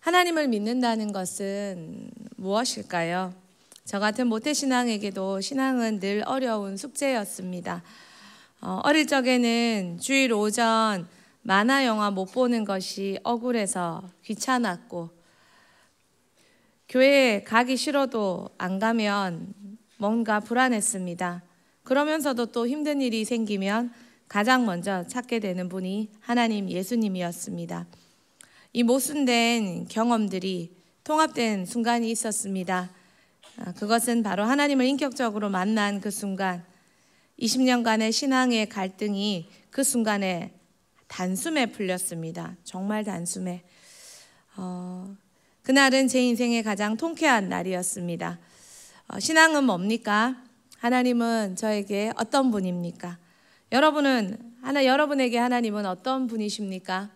하나님을 믿는다는 것은 무엇일까요? 저 같은 모태신앙에게도 신앙은 늘 어려운 숙제였습니다. 어릴 적에는 주일 오전 만화 영화 못 보는 것이 억울해서 귀찮았고, 교회에 가기 싫어도 안 가면 뭔가 불안했습니다. 그러면서도 또 힘든 일이 생기면 가장 먼저 찾게 되는 분이 하나님 예수님이었습니다. 이 모순된 경험들이 통합된 순간이 있었습니다. 그것은 바로 하나님을 인격적으로 만난 그 순간, 20년간의 신앙의 갈등이 그 순간에 단숨에 풀렸습니다. 정말 단숨에. 그날은 제 인생의 가장 통쾌한 날이었습니다. 신앙은 뭡니까? 하나님은 저에게 어떤 분입니까? 여러분에게 하나님은 어떤 분이십니까?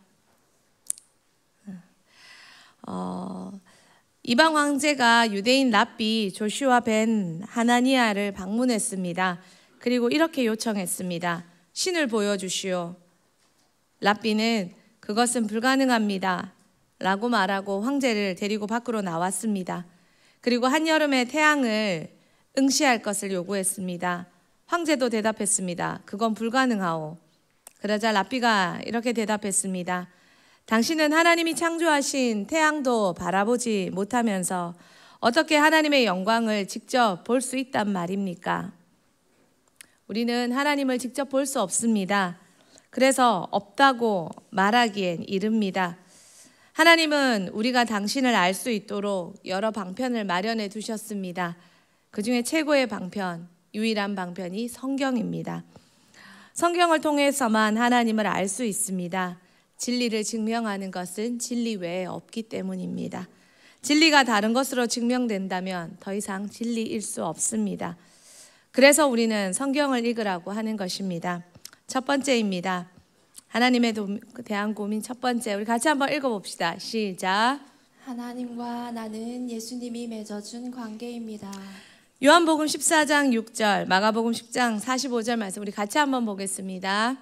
이방 황제가 유대인 랍비 조슈아 벤 하나니아를 방문했습니다. 그리고 이렇게 요청했습니다. 신을 보여주시오. 랍비는 그것은 불가능합니다 라고 말하고 황제를 데리고 밖으로 나왔습니다. 그리고 한여름의 태양을 응시할 것을 요구했습니다. 황제도 대답했습니다. 그건 불가능하오. 그러자 랍비가 이렇게 대답했습니다. 당신은 하나님이 창조하신 태양도 바라보지 못하면서 어떻게 하나님의 영광을 직접 볼 수 있단 말입니까? 우리는 하나님을 직접 볼 수 없습니다. 그래서 없다고 말하기엔 이릅니다. 하나님은 우리가 당신을 알 수 있도록 여러 방편을 마련해 두셨습니다. 그 중에 최고의 방편, 유일한 방편이 성경입니다. 성경을 통해서만 하나님을 알 수 있습니다. 진리를 증명하는 것은 진리 외에 없기 때문입니다. 진리가 다른 것으로 증명된다면 더 이상 진리일 수 없습니다. 그래서 우리는 성경을 읽으라고 하는 것입니다. 첫 번째입니다. 하나님에 대한 고민 첫 번째, 우리 같이 한번 읽어봅시다. 시작. 하나님과 나는 예수님이 맺어준 관계입니다. 요한복음 14장 6절, 마가복음 10장 45절 말씀 우리 같이 한번 보겠습니다.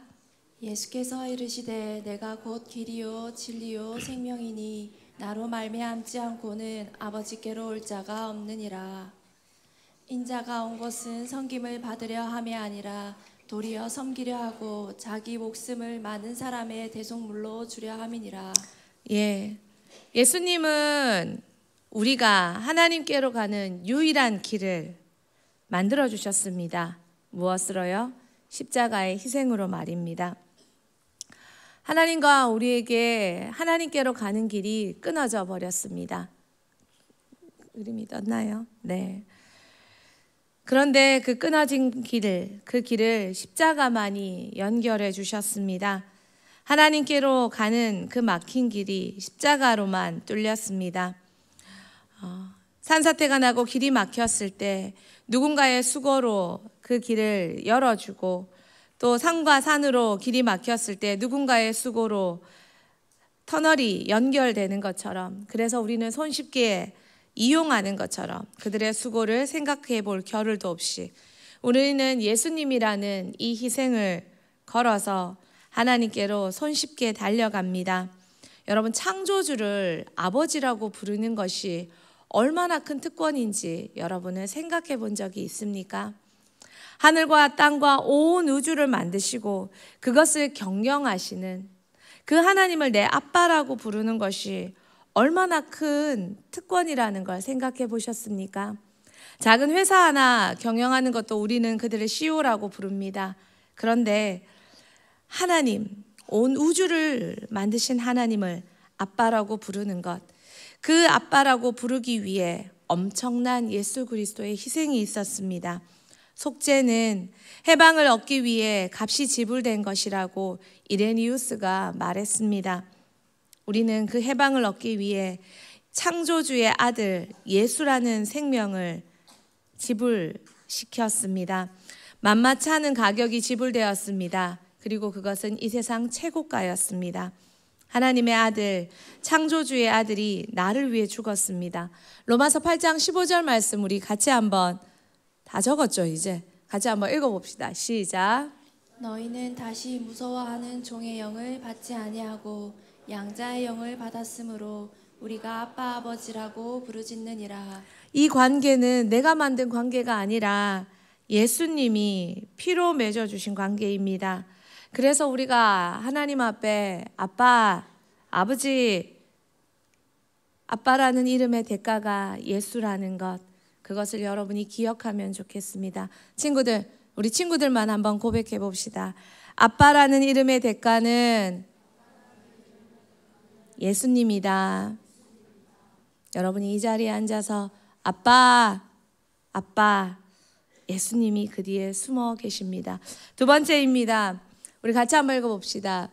예수께서 이르시되 내가 곧 길이요 진리요 생명이니 나로 말미암지 않고는 아버지께로 올 자가 없느니라. 인자가 온 것은 섬김을 받으려 함이 아니라 도리어 섬기려 하고 자기 목숨을 많은 사람의 대속물로 주려 함이니라. 예수님은 우리가 하나님께로 가는 유일한 길을 만들어 주셨습니다. 무엇으로요? 십자가의 희생으로 말입니다. 하나님과 우리에게 하나님께로 가는 길이 끊어져 버렸습니다. 그림이 떴나요? 네. 그런데 그 끊어진 그 길을 십자가만이 연결해 주셨습니다. 하나님께로 가는 그 막힌 길이 십자가로만 뚫렸습니다. 산사태가 나고 길이 막혔을 때 누군가의 수고로 그 길을 열어주고, 또 산과 산으로 길이 막혔을 때 누군가의 수고로 터널이 연결되는 것처럼, 그래서 우리는 손쉽게 이용하는 것처럼 그들의 수고를 생각해 볼 겨를도 없이 우리는 예수님이라는 이 희생을 걸어서 하나님께로 손쉽게 달려갑니다. 여러분, 창조주를 아버지라고 부르는 것이 얼마나 큰 특권인지 여러분은 생각해 본 적이 있습니까? 하늘과 땅과 온 우주를 만드시고 그것을 경영하시는 그 하나님을 내 아빠라고 부르는 것이 얼마나 큰 특권이라는 걸 생각해 보셨습니까? 작은 회사 하나 경영하는 것도 우리는 그들을 CEO라고 부릅니다. 그런데 하나님, 온 우주를 만드신 하나님을 아빠라고 부르는 것, 그 아빠라고 부르기 위해 엄청난 예수 그리스도의 희생이 있었습니다. 속죄는 해방을 얻기 위해 값이 지불된 것이라고 이레니우스가 말했습니다. 우리는 그 해방을 얻기 위해 창조주의 아들 예수라는 생명을 지불시켰습니다. 만만치 않은 가격이 지불되었습니다. 그리고 그것은 이 세상 최고가였습니다. 하나님의 아들, 창조주의 아들이 나를 위해 죽었습니다. 로마서 8장 15절 말씀 우리 같이 한번, 다 적었죠 이제? 같이 한번 읽어봅시다. 시작. 너희는 다시 무서워하는 종의 영을 받지 아니하고 양자의 영을 받았으므로 우리가 아빠 아버지라고 부르짖느니라. 이 관계는 내가 만든 관계가 아니라 예수님이 피로 맺어주신 관계입니다. 그래서 우리가 하나님 앞에 아빠, 아버지, 아빠라는 이름의 대가가 예수라는 것, 그것을 여러분이 기억하면 좋겠습니다. 친구들, 우리 친구들만 한번 고백해 봅시다. 아빠라는 이름의 대가는 예수님이다. 여러분이 이 자리에 앉아서 아빠, 아빠, 예수님이 그 뒤에 숨어 계십니다. 두 번째입니다. 우리 같이 한번 읽어봅시다.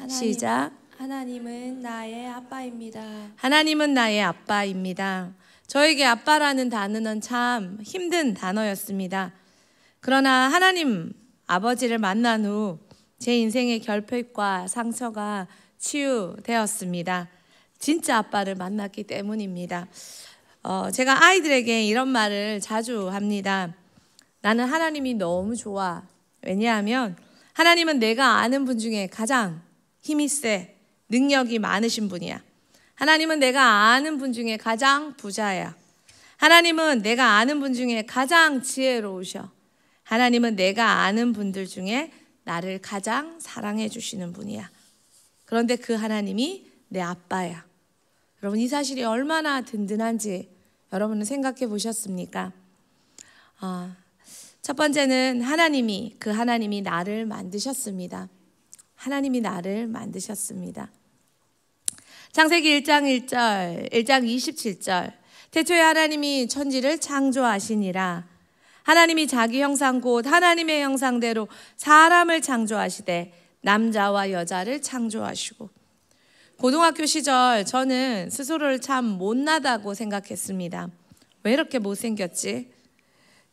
시작. 하나님은 나의 아빠입니다. 하나님은 나의 아빠입니다. 저에게 아빠라는 단어는 참 힘든 단어였습니다. 그러나 하나님 아버지를 만난 후 제 인생의 결핍과 상처가 치유되었습니다. 진짜 아빠를 만났기 때문입니다. 제가 아이들에게 이런 말을 자주 합니다. 나는 하나님이 너무 좋아. 왜냐하면 하나님은 내가 아는 분 중에 가장 힘이 세, 능력이 많으신 분이야. 하나님은 내가 아는 분 중에 가장 부자야. 하나님은 내가 아는 분 중에 가장 지혜로우셔. 하나님은 내가 아는 분들 중에 나를 가장 사랑해 주시는 분이야. 그런데 그 하나님이 내 아빠야. 여러분, 이 사실이 얼마나 든든한지 여러분은 생각해 보셨습니까? 첫 번째는 그 하나님이 나를 만드셨습니다. 하나님이 나를 만드셨습니다. 창세기 1장 1절, 1장 27절. 태초에 하나님이 천지를 창조하시니라. 하나님이 자기 형상 곧 하나님의 형상대로 사람을 창조하시되 남자와 여자를 창조하시고. 고등학교 시절 저는 스스로를 참 못나다고 생각했습니다. 왜 이렇게 못생겼지?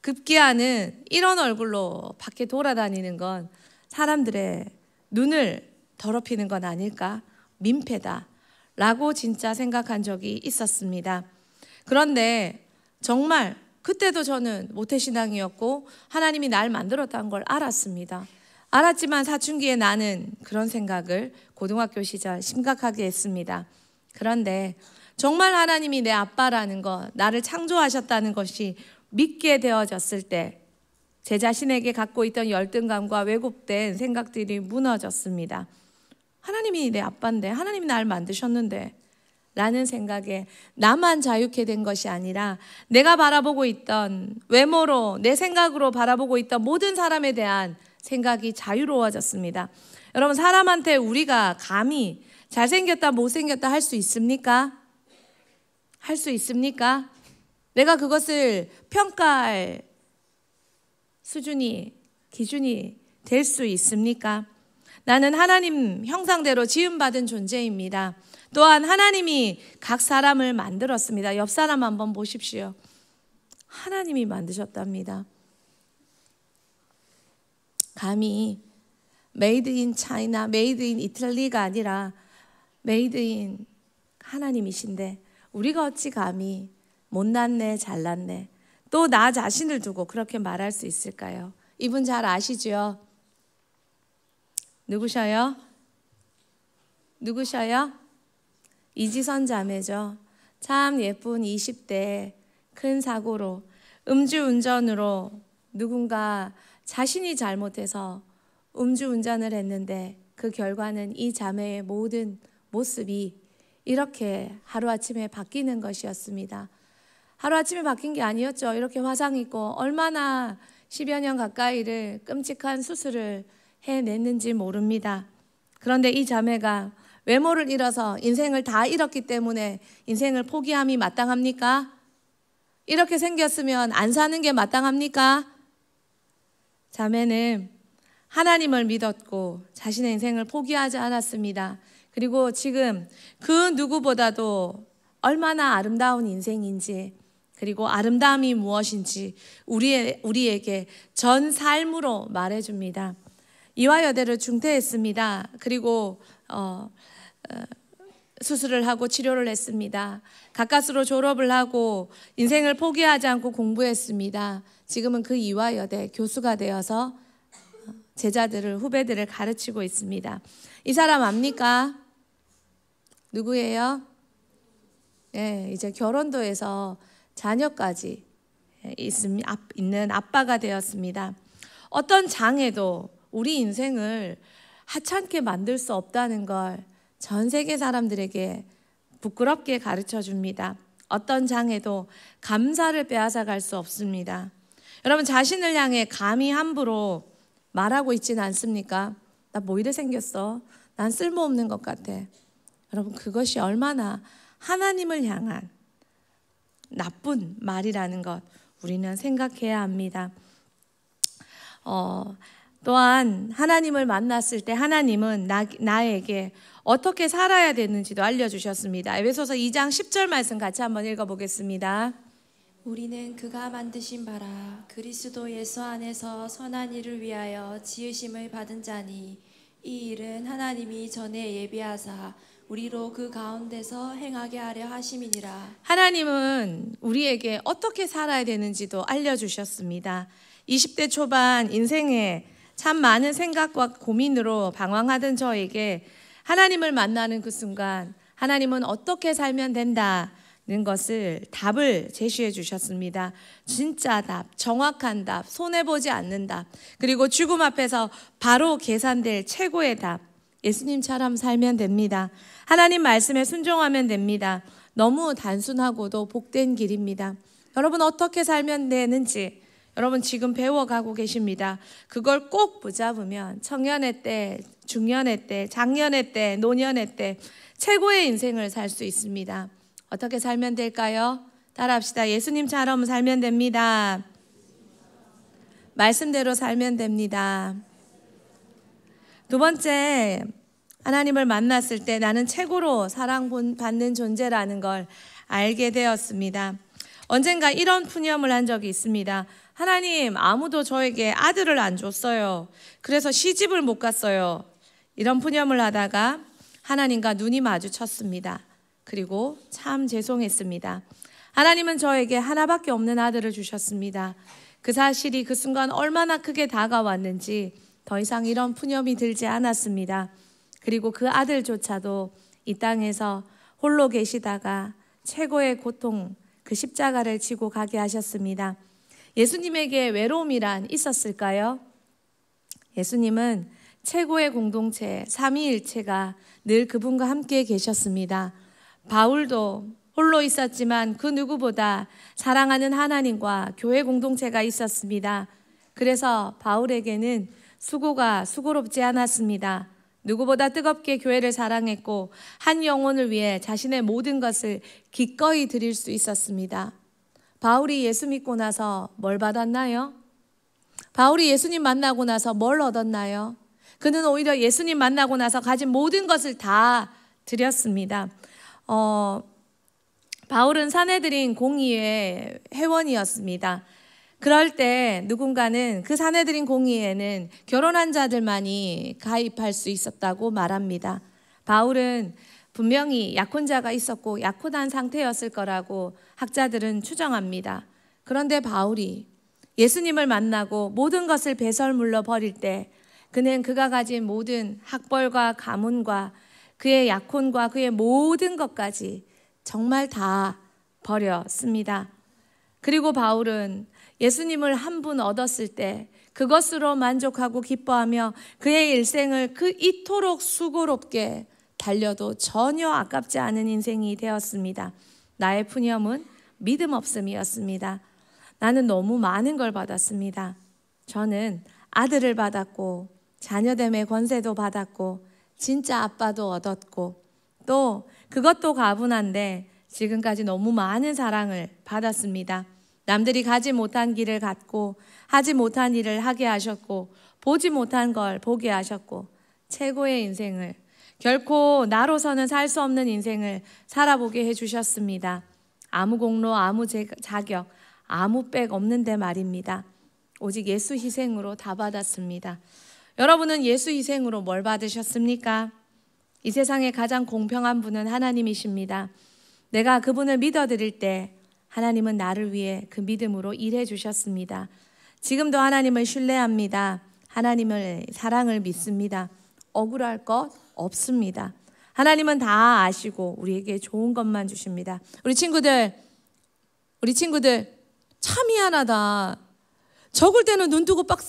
급기야는 이런 얼굴로 밖에 돌아다니는 건 사람들의 눈을 더럽히는 건 아닐까? 민폐다 라고 진짜 생각한 적이 있었습니다. 그런데 정말 그때도 저는 모태신앙이었고 하나님이 날 만들었다는 걸 알았습니다. 알았지만 사춘기에 나는 그런 생각을 고등학교 시절 심각하게 했습니다. 그런데 정말 하나님이 내 아빠라는 것, 나를 창조하셨다는 것이 믿게 되어졌을 때 제 자신에게 갖고 있던 열등감과 왜곡된 생각들이 무너졌습니다. 하나님이 내 아빠인데, 하나님이 날 만드셨는데 라는 생각에 나만 자유케 된 것이 아니라 내가 바라보고 있던 외모로, 내 생각으로 바라보고 있던 모든 사람에 대한 생각이 자유로워졌습니다. 여러분, 사람한테 우리가 감히 잘생겼다 못생겼다 할 수 있습니까? 할 수 있습니까? 내가 그것을 평가할 수준이, 기준이 될 수 있습니까? 나는 하나님 형상대로 지음받은 존재입니다. 또한 하나님이 각 사람을 만들었습니다. 옆 사람 한번 보십시오. 하나님이 만드셨답니다. 감히 메이드 인 차이나, 메이드 인 이탈리가 아니라 메이드 인 하나님이신데 우리가 어찌 감히 못났네, 잘났네, 또 나 자신을 두고 그렇게 말할 수 있을까요? 이분 잘 아시죠? 누구셔요? 누구셔요? 이지선 자매죠. 참 예쁜 20대 큰 사고로, 음주운전으로 누군가 자신이 잘못해서 음주운전을 했는데 그 결과는 이 자매의 모든 모습이 이렇게 하루아침에 바뀌는 것이었습니다. 하루아침에 바뀐 게 아니었죠. 이렇게 화상 입고 얼마나 10여 년 가까이를 끔찍한 수술을 해냈는지 모릅니다. 그런데 이 자매가 외모를 잃어서 인생을 다 잃었기 때문에 인생을 포기함이 마땅합니까? 이렇게 생겼으면 안 사는 게 마땅합니까? 자매는 하나님을 믿었고 자신의 인생을 포기하지 않았습니다. 그리고 지금 그 누구보다도 얼마나 아름다운 인생인지, 그리고 아름다움이 무엇인지 우리에게 전 삶으로 말해줍니다. 이화여대를 중퇴했습니다. 그리고 수술을 하고 치료를 했습니다. 가까스로 졸업을 하고 인생을 포기하지 않고 공부했습니다. 지금은 그 이화여대 교수가 되어서 제자들을, 후배들을 가르치고 있습니다. 이 사람 압니까? 누구예요? 이제 결혼도 해서 자녀까지 있는 아빠가 되었습니다. 어떤 장애도 우리 인생을 하찮게 만들 수 없다는 걸 전 세계 사람들에게 부끄럽게 가르쳐 줍니다. 어떤 장애도 감사를 빼앗아 갈 수 없습니다. 여러분, 자신을 향해 감히 함부로 말하고 있지는 않습니까? 나 뭐 이래 생겼어? 난 쓸모없는 것 같아. 여러분, 그것이 얼마나 하나님을 향한 나쁜 말이라는 것 우리는 생각해야 합니다. 또한 하나님을 만났을 때 하나님은 나에게 어떻게 살아야 되는지도 알려주셨습니다. 에베소서 2장 10절 말씀 같이 한번 읽어보겠습니다. 우리는 그가 만드신 바라 그리스도 예수 안에서 선한 일을 위하여 지으심을 받은 자니 이 일은 하나님이 전에 예비하사 우리로 그 가운데서 행하게 하려 하심이니라. 하나님은 우리에게 어떻게 살아야 되는지도 알려주셨습니다. 20대 초반 인생에 참 많은 생각과 고민으로 방황하던 저에게 하나님을 만나는 그 순간 하나님은 어떻게 살면 된다는 것을 답을 제시해 주셨습니다. 진짜 답, 정확한 답, 손해보지 않는 답, 그리고 죽음 앞에서 바로 계산될 최고의 답. 예수님처럼 살면 됩니다. 하나님 말씀에 순종하면 됩니다. 너무 단순하고도 복된 길입니다. 여러분, 어떻게 살면 되는지 여러분 지금 배워가고 계십니다. 그걸 꼭 붙잡으면 청년의 때, 중년의 때, 장년의 때, 노년의 때 최고의 인생을 살 수 있습니다. 어떻게 살면 될까요? 따라합시다. 예수님처럼 살면 됩니다. 말씀대로 살면 됩니다. 두 번째, 하나님을 만났을 때 나는 최고로 사랑받는 존재라는 걸 알게 되었습니다. 언젠가 이런 푸념을 한 적이 있습니다. 하나님, 아무도 저에게 아들을 안 줬어요. 그래서 시집을 못 갔어요. 이런 푸념을 하다가 하나님과 눈이 마주쳤습니다. 그리고 참 죄송했습니다. 하나님은 저에게 하나밖에 없는 아들을 주셨습니다. 그 사실이 그 순간 얼마나 크게 다가왔는지 더 이상 이런 푸념이 들지 않았습니다. 그리고 그 아들조차도 이 땅에서 홀로 계시다가 최고의 고통, 그 십자가를 지고 가게 하셨습니다. 예수님에게 외로움이란 있었을까요? 예수님은 최고의 공동체, 삼위일체가 늘 그분과 함께 계셨습니다. 바울도 홀로 있었지만 그 누구보다 사랑하는 하나님과 교회 공동체가 있었습니다. 그래서 바울에게는 수고가 수고롭지 않았습니다. 누구보다 뜨겁게 교회를 사랑했고 한 영혼을 위해 자신의 모든 것을 기꺼이 드릴 수 있었습니다. 바울이 예수 믿고 나서 뭘 받았나요? 바울이 예수님 만나고 나서 뭘 얻었나요? 그는 오히려 예수님 만나고 나서 가진 모든 것을 다 드렸습니다. 바울은 사내들인 공의회 회원이었습니다. 그럴 때 누군가는 그 사내들인 공의회에는 결혼한 자들만이 가입할 수 있었다고 말합니다. 바울은 분명히 약혼자가 있었고 약혼한 상태였을 거라고 학자들은 추정합니다. 그런데 바울이 예수님을 만나고 모든 것을 배설물로 버릴 때 그는 그가 가진 모든 학벌과 가문과 그의 약혼과 그의 모든 것까지 정말 다 버렸습니다. 그리고 바울은 예수님을 한 분 얻었을 때 그것으로 만족하고 기뻐하며 그의 일생을 그 이토록 수고롭게 달려도 전혀 아깝지 않은 인생이 되었습니다. 나의 푸념은 믿음 없음이었습니다. 나는 너무 많은 걸 받았습니다. 저는 아들을 받았고 자녀됨의 권세도 받았고 진짜 아빠도 얻었고 또 그것도 가분한데 지금까지 너무 많은 사랑을 받았습니다. 남들이 가지 못한 길을 갔고 하지 못한 일을 하게 하셨고 보지 못한 걸 보게 하셨고 최고의 인생을 결코 나로서는 살 수 없는 인생을 살아보게 해주셨습니다. 아무 공로, 아무 자격, 아무 백 없는데 말입니다. 오직 예수 희생으로 다 받았습니다. 여러분은 예수 희생으로 뭘 받으셨습니까? 이 세상에 가장 공평한 분은 하나님이십니다. 내가 그분을 믿어드릴 때 하나님은 나를 위해 그 믿음으로 일해 주셨습니다. 지금도 하나님을 신뢰합니다. 하나님의 사랑을 믿습니다. 억울할 것 없습니다. 하나님은 다 아시고 우리에게 좋은 것만 주십니다. 우리 친구들 참 미안하다. 적을 때는 눈 뜨고 빡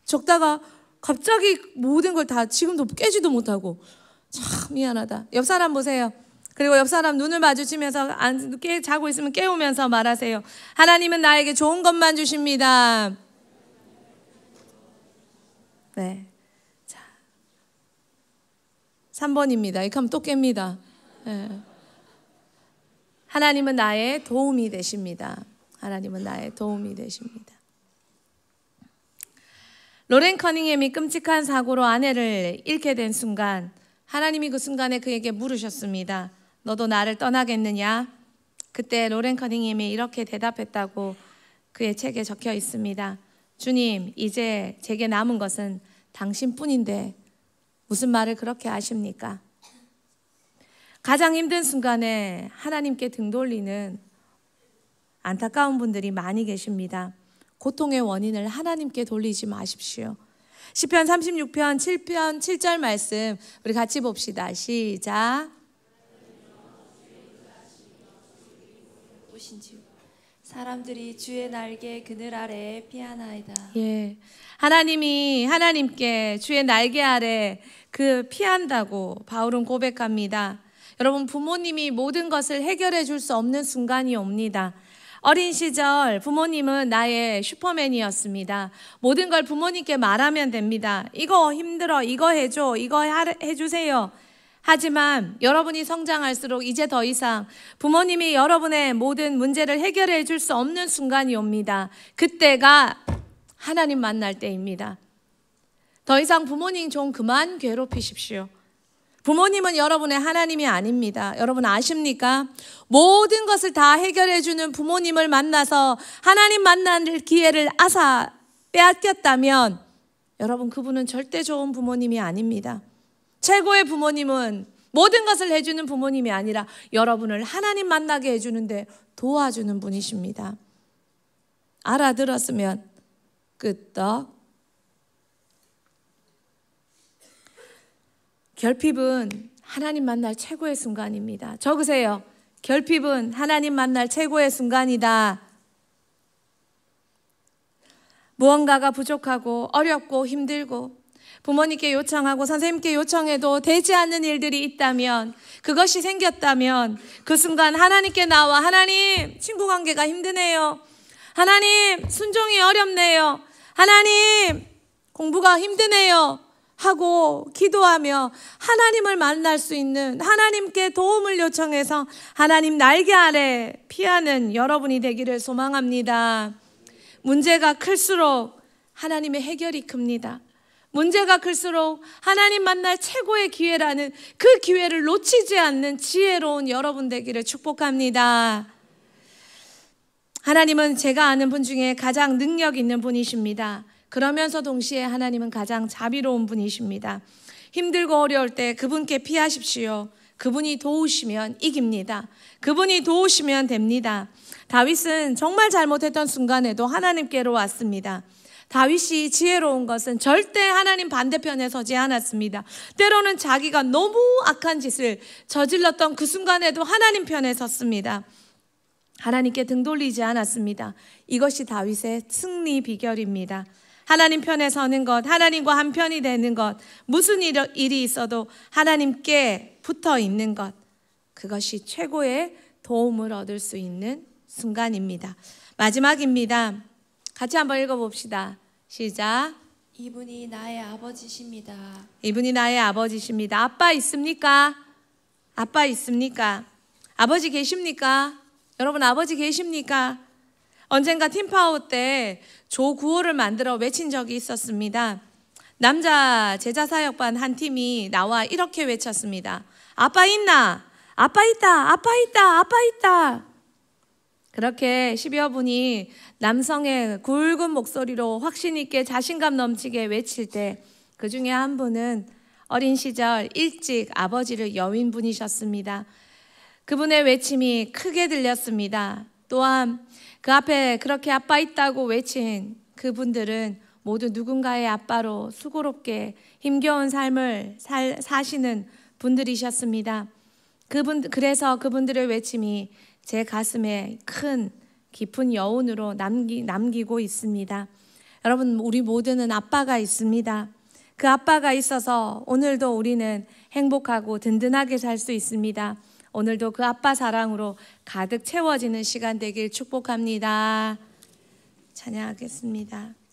적다가 갑자기 모든 걸 다 지금도 깨지도 못하고 참 미안하다. 옆 사람 보세요. 그리고 옆 사람 눈을 마주치면서 자고 있으면 깨우면서 말하세요. 하나님은 나에게 좋은 것만 주십니다. 네. 자, 3번입니다. 이렇게 하면 또 깹니다. 네. 하나님은 나의 도움이 되십니다. 하나님은 나의 도움이 되십니다. 로렌 커닝햄이 끔찍한 사고로 아내를 잃게 된 순간 하나님이 그 순간에 그에게 물으셨습니다. 너도 나를 떠나겠느냐? 그때 로렌 커닝햄이 이렇게 대답했다고 그의 책에 적혀 있습니다. 주님, 이제 제게 남은 것은 당신뿐인데 무슨 말을 그렇게 하십니까? 가장 힘든 순간에 하나님께 등 돌리는 안타까운 분들이 많이 계십니다. 고통의 원인을 하나님께 돌리지 마십시오. 시편 36편 7편 7절 말씀 우리 같이 봅시다. 시작. 사람들이 주의 날개 그늘 아래 피하나이다. 예, 하나님께 주의 날개 아래 피한다고 바울은 고백합니다. 여러분, 부모님이 모든 것을 해결해 줄 수 없는 순간이 옵니다. 어린 시절 부모님은 나의 슈퍼맨이었습니다. 모든 걸 부모님께 말하면 됩니다. 이거 힘들어, 이거 해줘, 이거 해주세요. 하지만 여러분이 성장할수록 이제 더 이상 부모님이 여러분의 모든 문제를 해결해 줄 수 없는 순간이 옵니다. 그때가 하나님 만날 때입니다. 더 이상 부모님 좀 그만 괴롭히십시오. 부모님은 여러분의 하나님이 아닙니다. 여러분 아십니까? 모든 것을 다 해결해 주는 부모님을 만나서 하나님 만날 기회를 빼앗겼다면 여러분, 그분은 절대 좋은 부모님이 아닙니다. 최고의 부모님은 모든 것을 해주는 부모님이 아니라 여러분을 하나님 만나게 해주는데 도와주는 분이십니다. 알아들었으면 끄떡. 결핍은 하나님 만날 최고의 순간입니다. 적으세요. 결핍은 하나님 만날 최고의 순간이다. 무언가가 부족하고 어렵고 힘들고 부모님께 요청하고 선생님께 요청해도 되지 않는 일들이 있다면, 그것이 생겼다면 그 순간 하나님께 나와 하나님, 친구 관계가 힘드네요. 하나님, 순종이 어렵네요. 하나님, 공부가 힘드네요. 하고 기도하며 하나님을 만날 수 있는, 하나님께 도움을 요청해서 하나님 날개 아래 피하는 여러분이 되기를 소망합니다. 문제가 클수록 하나님의 해결이 큽니다. 문제가 클수록 하나님 만날 최고의 기회라는 그 기회를 놓치지 않는 지혜로운 여러분 되기를 축복합니다. 하나님은 제가 아는 분 중에 가장 능력 있는 분이십니다. 그러면서 동시에 하나님은 가장 자비로운 분이십니다. 힘들고 어려울 때 그분께 피하십시오. 그분이 도우시면 이깁니다. 그분이 도우시면 됩니다. 다윗은 정말 잘못했던 순간에도 하나님께로 왔습니다. 다윗이 지혜로운 것은 절대 하나님 반대편에 서지 않았습니다. 때로는 자기가 너무 악한 짓을 저질렀던 그 순간에도 하나님 편에 섰습니다. 하나님께 등 돌리지 않았습니다. 이것이 다윗의 승리 비결입니다. 하나님 편에 서는 것, 하나님과 한 편이 되는 것, 무슨 일이 있어도 하나님께 붙어 있는 것, 그것이 최고의 도움을 얻을 수 있는 순간입니다. 마지막입니다. 같이 한번 읽어봅시다. 시작. 이분이 나의 아버지십니다. 이분이 나의 아버지십니다. 아빠 있습니까? 아빠 있습니까? 아버지 계십니까? 여러분, 아버지 계십니까? 언젠가 팀파워 때 조구호를 만들어 외친 적이 있었습니다. 남자 제자사역반 한 팀이 나와 이렇게 외쳤습니다. 아빠 있나? 아빠 있다! 아빠 있다! 아빠 있다! 그렇게 10여 분이 남성의 굵은 목소리로 확신 있게 자신감 넘치게 외칠 때 그 중에 한 분은 어린 시절 일찍 아버지를 여윈 분이셨습니다. 그분의 외침이 크게 들렸습니다. 또한 그 앞에 그렇게 아빠 있다고 외친 그분들은 모두 누군가의 아빠로 수고롭게 힘겨운 삶을 사시는 분들이셨습니다. 그래서 그분들의 외침이 제 가슴에 큰 깊은 여운으로 남기고 있습니다. 여러분, 우리 모두는 아빠가 있습니다. 그 아빠가 있어서 오늘도 우리는 행복하고 든든하게 살 수 있습니다. 오늘도 그 아빠 사랑으로 가득 채워지는 시간 되길 축복합니다. 찬양하겠습니다.